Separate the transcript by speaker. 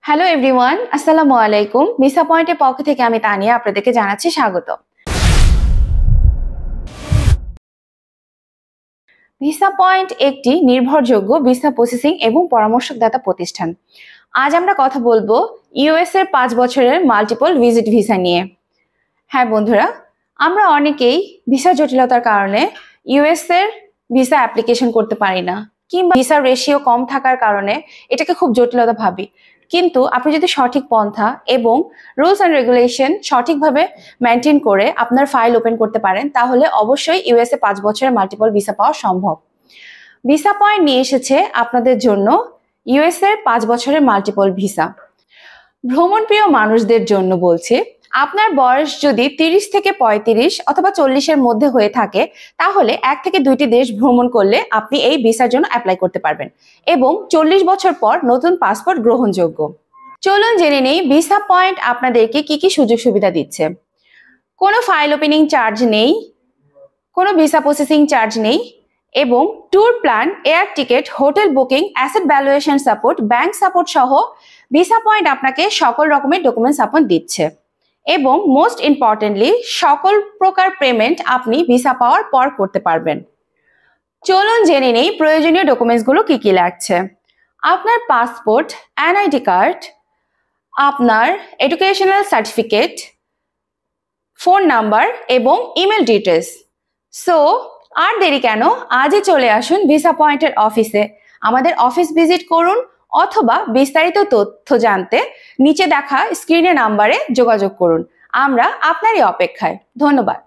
Speaker 1: Hello everyone, আসসালামু আলাইকুম। Visa পয়েন্টের পক্ষ থেকে আমি তানিয়া আপনাদেরকে জানাচ্ছি স্বাগত। ভিসা পয়েন্ট একটি নির্ভরযোগ্য ভিসা প্রসেসিং এবং পরামর্শদাতা প্রতিষ্ঠান। আজ আমরা কথা বলবো ইউএস এর 5 বছরের মাল্টিপল ভিজিট ভিসা নিয়ে। হ্যাঁ বন্ধুরা, আমরা অনেকেই ভিসা জটিলতার কারণে ইউএস এর ভিসা অ্যাপ্লিকেশন করতে পারি না, কিংবা ভিসার রেশিও কম থাকার কারণে এটাকে খুব জটিলতা ভাবি। কিন্তু আপনি যদি সঠিক পন্থা এবং রুলস অ্যান্ড রেগুলেশন সঠিকভাবে মেনটেন করে আপনার ফাইল ওপেন করতে পারেন, তাহলে অবশ্যই ইউএসএ 5 বছরের মাল্টিপল ভিসা পাওয়া সম্ভব। ভিসা পয়েন্ট নিয়ে এসেছে আপনাদের জন্য ইউএসএ 5 বছরের মাল্টিপল ভিসা। ভ্রমণপ্রিয় মানুষদের জন্য বলছি, আপনার বয়স যদি 30 থেকে 35 অথবা 40-এর মধ্যে হয়ে থাকে, তাহলে 1 থেকে 2টি দেশ ভ্রমণ করলে আপনি এই ভিসার জন্য অ্যাপ্লাই করতে পারবেন এবং 40 বছর পর নতুন পাসপোর্ট গ্রহণযোগ্য। চলুন জেনে নেই ভিসা পয়েন্ট আপনাদেরকে কি কি সুযোগ সুবিধা দিচ্ছে। কোনো ফাইল ওপেনিং চার্জ নেই, কোনো ভিসা প্রসেসিং চার্জ নেই এবং tour plan, air ticket, hotel booking, asset valuation support, bank support সহ ভিসা পয়েন্ট আপনাকে সকল রকমের ডকুমেন্ট সাপোর্ট দিচ্ছে এবং মোস্ট ইম্পর্টেন্টলি সকল প্রকার পেমেন্ট আপনি ভিসা পাওয়ার পর করতে পারবেন। চলুন জেনে নেই প্রয়োজনীয় ডকুমেন্টসগুলো কি কি লাগছে। আপনার পাসপোর্ট, এনআইডি কার্ড, আপনার এডুকেশনাল সার্টিফিকেট, ফোন নাম্বার এবং ইমেল ডিটেলস। সো আর দেরি কেন, আজই চলে আসুন ভিসা পয়েন্টের অফিসে। আমাদের অফিস ভিজিট করুন অথবা বিস্তারিত তথ্য জানতে নিচে দেখা স্ক্রিনের নাম্বারে যোগাযোগ করুন। আমরা আপনারই অপেক্ষায়। ধন্যবাদ।